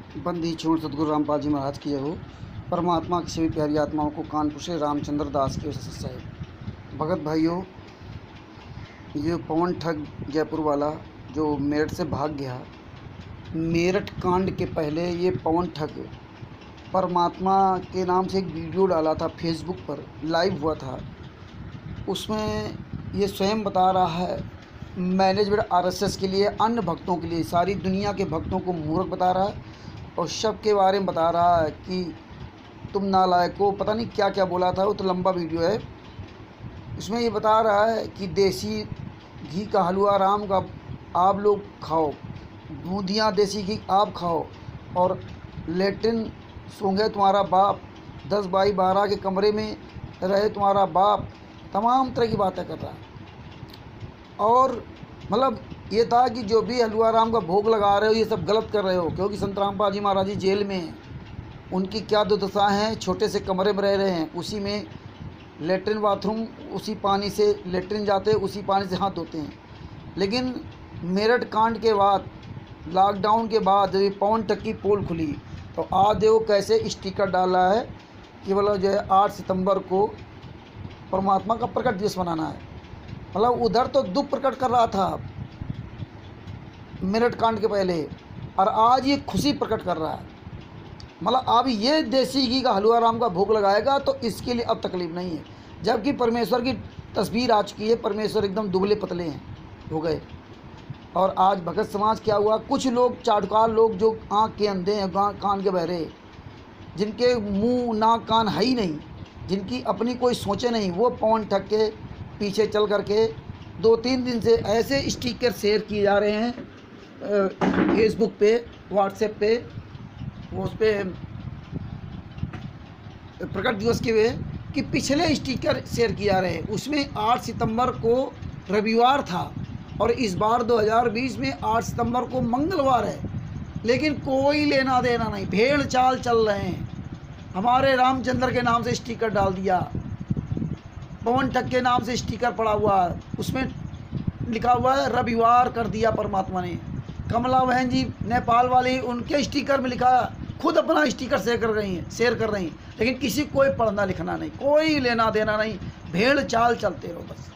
बंदी छोड़ सतगुरु रामपाल जी महाराज की जय हो। परमात्मा की सभी प्यारी आत्माओं को कानपुर से रामचंद्र दास की ओर से साहिब। भगत भाइयों, ये पवन ठग जयपुर वाला जो मेरठ से भाग गया, मेरठ कांड के पहले ये पवन ठग परमात्मा के नाम से एक वीडियो डाला था, फेसबुक पर लाइव हुआ था। उसमें ये स्वयं बता रहा है, मैनेजमेंट आरएसएस के लिए, अन्य भक्तों के लिए, सारी दुनिया के भक्तों को मूर्ख बता रहा है और शव के बारे में बता रहा है कि तुम नालायकों, पता नहीं क्या क्या बोला था। वो तो लंबा वीडियो है। इसमें ये बता रहा है कि देसी घी का हलवा राम का आप लोग खाओ, बूंदियाँ देसी घी आप खाओ, और लेटरिन सूंघे तुम्हारा बाप, 10 बाई 12 के कमरे में रहे तुम्हारा बाप, तमाम तरह की बातें कर रहा है। और मतलब ये था कि जो भी हलवा राम का भोग लगा रहे हो ये सब गलत कर रहे हो, क्योंकि संत रामपाल जी महाराज जी जेल में हैं। उनकी क्या दुर्दशा है, छोटे से कमरे में रह रहे हैं, उसी में लेटरिन बाथरूम, उसी पानी से लेटरिन जाते हैं, उसी पानी से हाथ धोते हैं। लेकिन मेरठ कांड के बाद, लॉकडाउन के बाद जब ये पवन ठग की पोल खुली तो आज देखो कैसे स्टिकर डाला है कि मतलब जो है 8 सितंबर को परमात्मा का प्रकट दिवस मनाना है। मतलब उधर तो दुख प्रकट कर रहा था मेरठ कांड के पहले, और आज ये खुशी प्रकट कर रहा है। मतलब अब ये देसी घी का हलवा राम का भोग लगाएगा तो इसके लिए अब तकलीफ नहीं है, जबकि परमेश्वर की तस्वीर आ चुकी है। परमेश्वर एकदम दुबले पतले हैं हो गए। और आज भगत समाज क्या हुआ, कुछ लोग चाटुकार लोग जो आँख के अंधे हैं, कान के बहरे, जिनके मुंह नाक कान है ही नहीं, जिनकी अपनी कोई सोचे नहीं, वो पवन ठग के पीछे चल करके 2-3 दिन से ऐसे स्टिकर शेयर किए जा रहे हैं फेसबुक पे, व्हाट्सएप पे, वो उस पर प्रकट दिवस के वे कि पिछले स्टिकर शेयर किए जा रहे हैं। उसमें 8 सितंबर को रविवार था और इस बार 2020 में 8 सितंबर को मंगलवार है, लेकिन कोई लेना देना नहीं, भेड़ चाल चल रहे हैं। हमारे रामचंद्र के नाम से स्टिकर डाल दिया, पवन ठग के नाम से स्टिकर पड़ा हुआ, उसमें लिखा हुआ है रविवार कर दिया परमात्मा ने। कमला बहन जी नेपाल वाली, उनके स्टिकर में लिखा, खुद अपना स्टिकर शेयर कर रही हैं, लेकिन किसी कोई पढ़ना लिखना नहीं, कोई लेना देना नहीं, भेड़ चाल चलते रहो बस।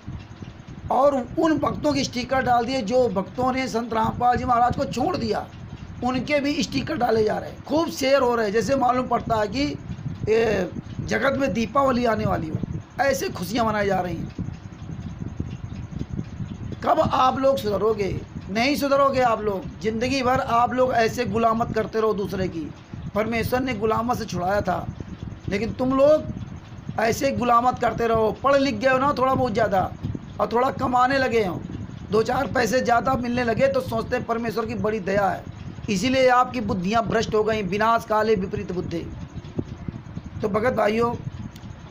और उन भक्तों के स्टिकर डाल दिए जो भक्तों ने संत रामपाल जी महाराज को छोड़ दिया, उनके भी स्टिकर डाले जा रहे हैं, खूब शेयर हो रहे हैं। जैसे मालूम पड़ता है कि जगत में दीपावली आने वाली हो, ऐसे खुशियां मनाई जा रही हैं। कब आप लोग सुधरोगे? नहीं सुधरोगे आप लोग। ज़िंदगी भर आप लोग ऐसे गुलामत करते रहो दूसरे की। परमेश्वर ने गुलामत से छुड़ाया था, लेकिन तुम लोग ऐसे गुलामत करते रहो। पढ़ लिख गए हो ना थोड़ा बहुत ज़्यादा, और थोड़ा कमाने लगे हो, 2-4 पैसे ज़्यादा मिलने लगे तो सोचते हैं परमेश्वर की बड़ी दया है, इसीलिए आपकी बुद्धियाँ भ्रष्ट हो गई। विनाश काले विपरीत बुद्धि। तो भगत भाइयों,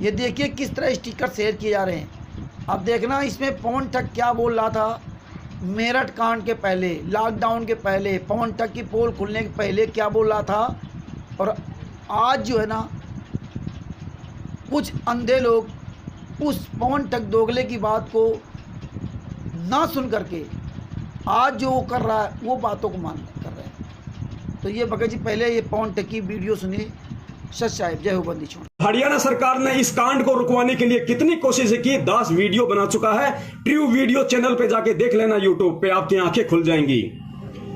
ये देखिए किस तरह स्टिकर शेयर किए जा रहे हैं। अब देखना इसमें पवन ठग क्या बोल रहा था मेरठ कांड के पहले, लॉकडाउन के पहले, पवन ठग की पोल खुलने के पहले क्या बोल रहा था। और आज जो है ना, कुछ अंधे लोग उस पवन ठग दोगले की बात को ना सुन करके आज जो वो कर रहा है वो बातों को कर रहे हैं। तो ये भगत जी पहले ये पवन ठग की वीडियो सुनिए। सच साहिब, जय हो बंदी छोड़। हरियाणा सरकार ने इस कांड को रुकवाने के लिए कितनी कोशिशें की, दास वीडियो बना चुका है। ट्रू वीडियो चैनल पे जाके देख लेना, यूट्यूब पे आपकी आंखें खुल जाएंगी।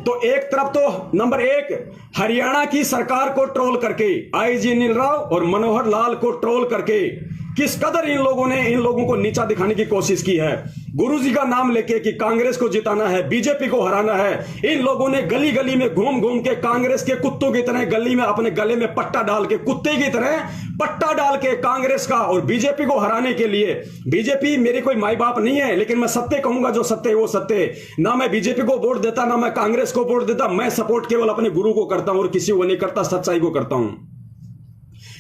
तो एक तरफ तो नंबर 1 हरियाणा की सरकार को ट्रोल करके, आईजी अनिल राव और मनोहर लाल को ट्रोल करके किस कदर इन लोगों को नीचा दिखाने की कोशिश की है। गुरुजी का नाम लेके कि कांग्रेस को जिताना है, बीजेपी को हराना है। इन लोगों ने गली गली में घूम घूम के कांग्रेस के कुत्तों की तरह गली में अपने गले में पट्टा डाल के, कुत्ते की तरह पट्टा डाल के कांग्रेस का और बीजेपी को हराने के लिए। बीजेपी मेरी कोई माई बाप नहीं है, लेकिन मैं सत्य कहूंगा, जो सत्य है वो सत्य है। ना मैं बीजेपी को वोट देता, ना मैं कांग्रेस को वोट देता। मैं सपोर्ट केवल अपने गुरु को करता हूं और किसी को नहीं करता, सच्चाई को करता हूं।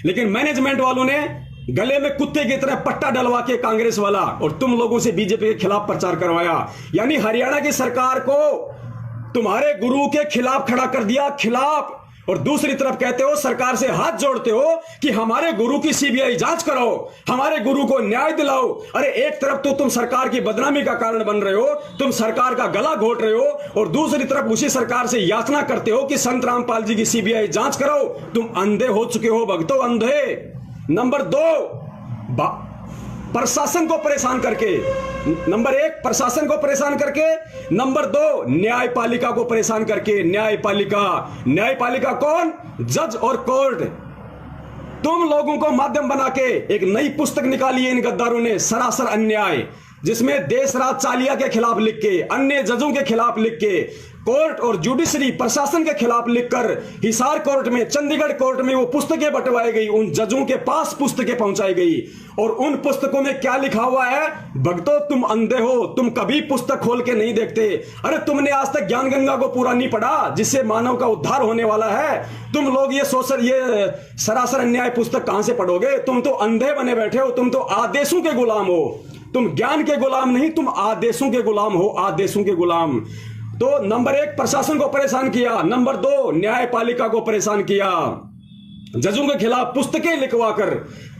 लेकिन मैनेजमेंट वालों ने गले में कुत्ते की तरह पट्टा डलवा के कांग्रेस वाला और तुम लोगों से बीजेपी के खिलाफ प्रचार करवाया। यानी हरियाणा की सरकार को तुम्हारे गुरु के खिलाफ खड़ा कर दिया, खिलाफ। और दूसरी तरफ कहते हो, सरकार से हाथ जोड़ते हो कि हमारे गुरु की सीबीआई जांच कराओ, हमारे गुरु को न्याय दिलाओ। अरे एक तरफ तो तुम सरकार की बदनामी का कारण बन रहे हो, तुम सरकार का गला घोट रहे हो, और दूसरी तरफ उसी सरकार से याचना करते हो कि संत रामपाल जी की सीबीआई जांच कराओ। तुम अंधे हो चुके हो भक्तों, अंधे। नंबर 2, प्रशासन को परेशान करके, नंबर 1 प्रशासन को परेशान करके, नंबर 2 न्यायपालिका को परेशान करके। न्यायपालिका कौन? जज और कोर्ट। तुम लोगों को माध्यम बना के एक नई पुस्तक निकाली है इन गद्दारों ने, सरासर अन्याय, जिसमें देशराज चालिया के खिलाफ लिख के, अन्य जजों के खिलाफ लिख के, कोर्ट और जुडिशरी प्रशासन के खिलाफ लिखकर हिसार कोर्ट में, चंडीगढ़ कोर्ट में वो पुस्तकें बंटवाई गई, उन जजों के पास पुस्तकें पहुंचाई गई। और उन पुस्तकों में क्या लिखा हुआ है? भक्तों तुम अंधे हो, तुम कभी पुस्तक खोल के नहीं देखते। अरे तुमने आज तक ज्ञान गंगा को पूरा नहीं पढ़ा, जिससे मानव का उद्धार होने वाला है। तुम लोग ये सरासर अन्याय पुस्तक कहां से पढ़ोगे? तुम तो अंधे बने बैठे हो, तुम तो आदेशों के गुलाम हो। तुम ज्ञान के गुलाम नहीं, तुम आदेशों के गुलाम हो, आदेशों के गुलाम। तो नंबर 1 प्रशासन को परेशान किया, नंबर 2 न्यायपालिका को परेशान किया, जजों के खिलाफ पुस्तकें लिखवाकर,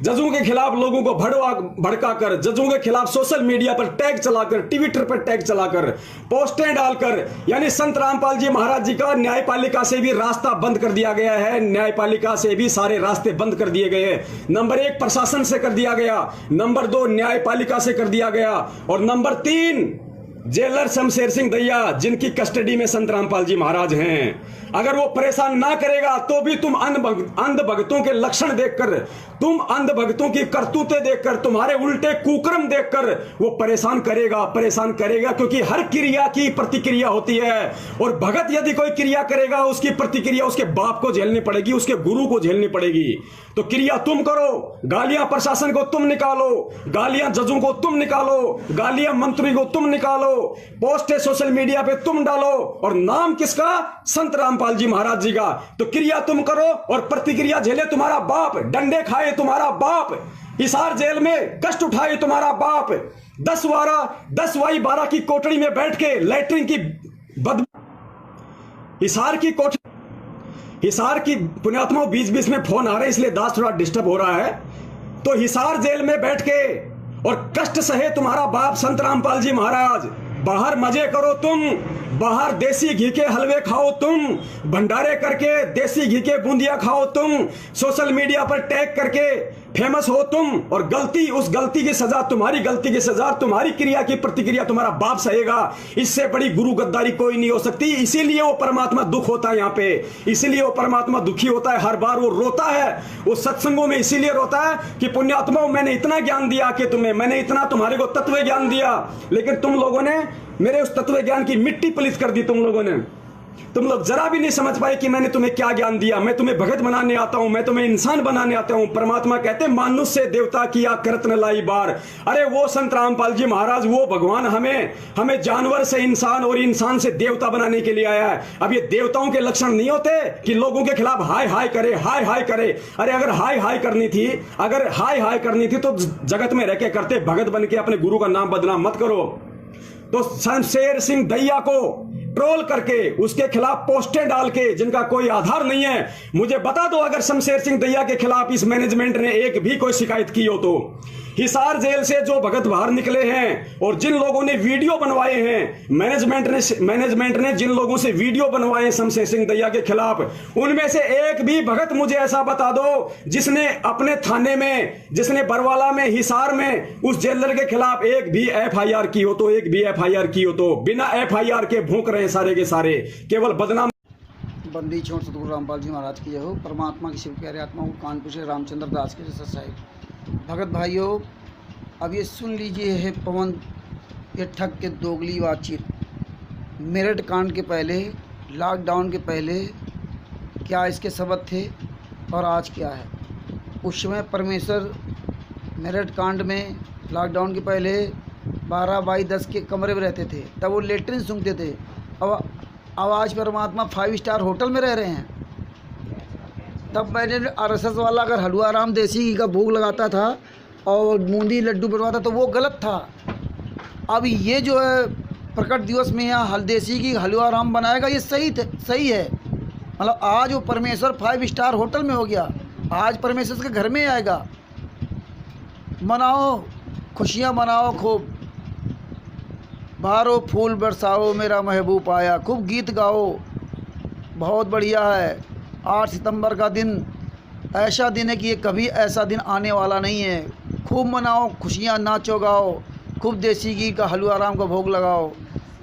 जजों के खिलाफ लोगों को भड़काकर, जजों के खिलाफ सोशल मीडिया पर टैग चलाकर, ट्विटर पर टैग चलाकर, पोस्टें डालकर, यानी संत रामपाल जी महाराज जी का न्यायपालिका से भी रास्ता बंद कर दिया गया है। न्यायपालिका से भी सारे रास्ते बंद कर दिए गए हैं। नंबर 1 प्रशासन से कर दिया गया, नंबर 2 न्यायपालिका से कर दिया गया, और नंबर 3 जेलर शमशेर सिंह दैया, जिनकी कस्टडी में संत रामपाल जी महाराज हैं। अगर वो परेशान ना करेगा तो भी तुम अंध भक्तों के लक्षण देखकर, तुम अंध भक्तों की करतूतें देखकर, तुम्हारे उल्टे कुकर्म देखकर वो परेशान करेगा, क्योंकि हर क्रिया की प्रतिक्रिया होती है। और भगत यदि कोई क्रिया करेगा, उसकी प्रतिक्रिया उसके बाप को झेलनी पड़ेगी, उसके गुरु को झेलनी पड़ेगी। तो क्रिया तुम करो, गालियां प्रशासन को तुम निकालो, गालियां जजों को तुम निकालो, गालियां मंत्री को तुम निकालो, पोस्टें सोशल मीडिया पे तुम डालो, और नाम किसका? संत रामपाल जी महाराज जी का। तो क्रिया तुम करो और प्रतिक्रिया झेले तुम्हारा बाप, डंडे खाए तुम्हारा बाप, हिसार जेल में कष्ट उठाए तुम्हारा बाप, 10/12 की कोठरी में बैठ के लैट्रिन की हिसार की पुण्यात्माओं, बीच में फोन आ रहे इसलिए दास थोड़ा डिस्टर्ब हो रहा है। तो हिसार जेल में बैठ के और कष्ट सहे तुम्हारा बाप संत रामपाल जी महाराज। बाहर मजे करो तुम, बाहर देसी घी के हलवे खाओ तुम, भंडारे करके देसी घी के बूंदिया खाओ तुम, सोशल मीडिया पर टैग करके फेमस हो तुम, और उस गलती की सजा, तुम्हारी गलती की सजा, तुम्हारी क्रिया की प्रतिक्रिया तुम्हारा बाप सहेगा। इससे बड़ी गुरु गद्दारी कोई नहीं हो सकती। इसीलिए वो परमात्मा दुख होता है यहाँ पे, इसीलिए वो परमात्मा दुखी होता है, हर बार वो रोता है। वो सत्संगों में इसीलिए रोता है कि पुण्यात्माओं, मैंने इतना ज्ञान दिया कि तुम्हें, मैंने इतना तुम्हारे को तत्व ज्ञान दिया, लेकिन तुम लोगों ने मेरे उस तत्व ज्ञान की मिट्टी पलीत कर दी। तुम लोगों ने, तुम लोग जरा भी नहीं समझ पाए कि मैंने तुम्हें क्या ज्ञान दिया। मैं तुम्हें भगत बनाने आता हूं, मैं तुम्हें इंसान बनाने आता हूं। परमात्मा कहते मानुष से देवता किया करत न लाई बार। अरे वो संत रामपाल जी महाराज, वो भगवान हमें जानवर से इंसान और इंसान से देवता बनाने के लिए आया है। अब ये देवताओं के लक्षण नहीं होते कि लोगों के खिलाफ हाय हाय करे, हाय हाय करे। अरे अगर हाय हाय करनी थी तो जगत में रह के करते, भगत बन के अपने गुरु का नाम बदनाम मत करो। तो शमशेर सिंह दैया को ट्रोल करके, उसके खिलाफ पोस्टें डाल के, जिनका कोई आधार नहीं है, मुझे बता दो अगर शमशेर सिंह दैया के खिलाफ इस मैनेजमेंट ने एक भी कोई शिकायत की हो तो। हिसार जेल से जो भगत बाहर निकले हैं और जिन लोगों ने वीडियो बनवाए हैं, मैनेजमेंट ने जिन लोगों से वीडियो बनवाए हैं शमशेर सिंह दैया के खिलाफ, उनमें से एक भी भगत मुझे ऐसा बता दो जिसने अपने थाने में, जिसने बरवाला में, हिसार में उस जेलर के खिलाफ एक भी एफआईआर की हो तो, एक भी एफआईआर की हो तो। बिना एफआईआर के भूख रहे हैं सारे के सारे, केवल बदनाम। बंदी छोड़ सतगुरु रामपाल जी महाराज की जय हो। परमात्मा की शिव प्यारी आत्मा को कानपुर से रामचंद्र दास के जैसा साहिब। भगत भाइयों, अब ये सुन लीजिए है पवन ये ठग के दोगली बातचीत। मेरठ कांड के पहले, लॉकडाउन के पहले क्या इसके सबब थे और आज क्या है। उस समय परमेश्वर मेरठ कांड में लॉकडाउन के पहले 12x10 के कमरे में रहते थे, तब वो लेटरिन सूंघते थे। अब आज परमात्मा 5 स्टार होटल में रह रहे हैं। तब मैंने RSS वाला अगर हलवा राम देसी घी का भोग लगाता था और बूंदी लड्डू बनवाता तो वो गलत था। अब ये जो है प्रकट दिवस में यहाँ देसी घी हलवा राम बनाएगा, ये सही है। मतलब आज वो परमेश्वर 5 स्टार होटल में हो गया, आज परमेश्वर के घर में आएगा। मनाओ, खुशियाँ मनाओ, खूब बहारो फूल बरसाओ, मेरा महबूब आया, खूब गीत गाओ, बहुत बढ़िया है। 8 सितंबर का दिन ऐसा दिन है कि ये कभी ऐसा दिन आने वाला नहीं है। खूब मनाओ, खुशियाँ, नाचो गाओ, खूब देसी घी का हलवा राम का भोग लगाओ।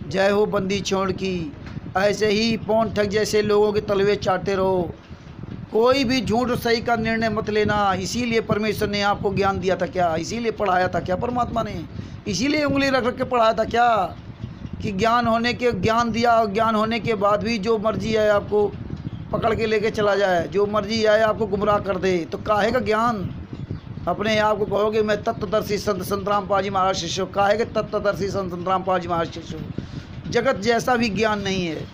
जय हो बंदी छोड़ की। ऐसे ही पौन ठग जैसे लोगों के तलवे चाटते रहो। कोई भी झूठ और सही का निर्णय मत लेना। इसीलिए परमेश्वर ने आपको ज्ञान दिया था क्या? इसीलिए पढ़ाया था क्या परमात्मा ने? इसीलिए उंगली रख रख के पढ़ाया था क्या? कि ज्ञान दिया, और ज्ञान होने के बाद भी जो मर्जी है आपको पकड़ के लेके चला जाए, जो मर्जी आए आपको गुमराह कर दे, तो काहे का ज्ञान? अपने आप को कहोगे मैं तत्वदर्शी संत संतराम पाल जी महाराज शिष्य, काहे के तत्वदर्शी संत संतराम पाल जी महाराज शिष्य? जगत जैसा भी ज्ञान नहीं है।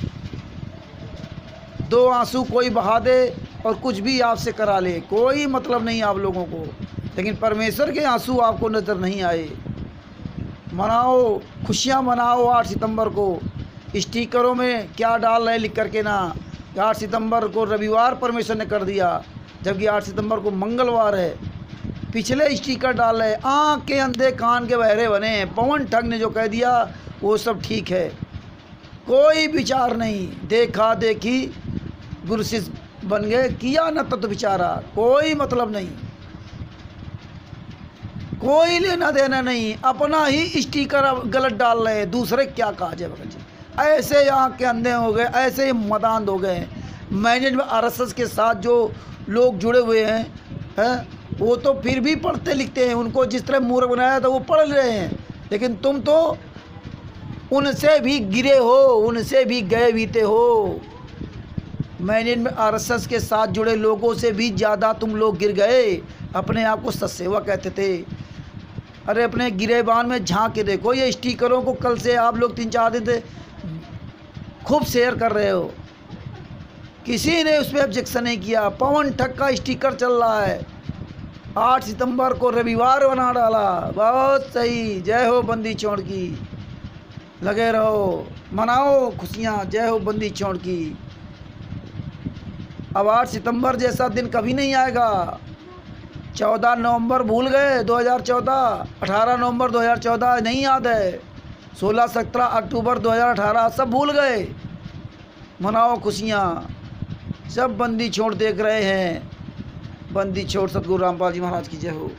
2 आंसू कोई बहा दे और कुछ भी आपसे करा ले, कोई मतलब नहीं आप लोगों को, लेकिन परमेश्वर के आंसू आपको नज़र नहीं आए। मनाओ, खुशियाँ मनाओ। 8 सितंबर को स्टिकरों में क्या डाल रहे लिख करके ना, 8 सितंबर को रविवार परमेश्वर ने कर दिया, जबकि 8 सितंबर को मंगलवार है। पिछले स्टिकर डाल रहे, आँख के अंधे कान के बहरे बने हैं। पवन ठग ने जो कह दिया वो सब ठीक है, कोई विचार नहीं। देखा देखी गुरु शिष्य बन गए, किया न तत्व विचारा, कोई मतलब नहीं, कोई लेना देना नहीं। अपना ही स्टिकर गलत डाल रहे हैं, दूसरे क्या कहा जाए भगत जी। ऐसे आँख के अंधे हो गए, ऐसे ही मदांध हो गए। मैनेजमेंट RSS के साथ जो लोग जुड़े हुए हैं वो तो फिर भी पढ़ते लिखते हैं, उनको जिस तरह मूर्ख बनाया था वो पढ़ रहे हैं, लेकिन तुम तो उनसे भी गिरे हो, उनसे भी गए बीते हो। मैनेजमेंट RSS के साथ जुड़े लोगों से भी ज़्यादा तुम लोग गिर गए। अपने आप को सत्सेवा कहते थे। अरे अपने गिरेबान में झांक के देखो, ये स्टिकरों को कल से आप लोग 3-4 दिन से खूब शेयर कर रहे हो, किसी ने उस पर ऑब्जेक्शन नहीं किया। पवन ठग का स्टिकर चल रहा है, 8 सितंबर को रविवार बना डाला, बहुत सही। जय हो बंदी छोड़ की, लगे रहो, मनाओ खुशियाँ। जय हो बंदी छोड़ की। अब 8 सितंबर जैसा दिन कभी नहीं आएगा। 14 नवंबर भूल गए 2014, 18 नवंबर 2014 नहीं याद है, 16-17 अक्टूबर 2018 सब भूल गए। मनाओ खुशियाँ। सब बंदी छोड़ देख रहे हैं। बंदी छोड़ सतगुरु रामपाल जी महाराज की जय हो।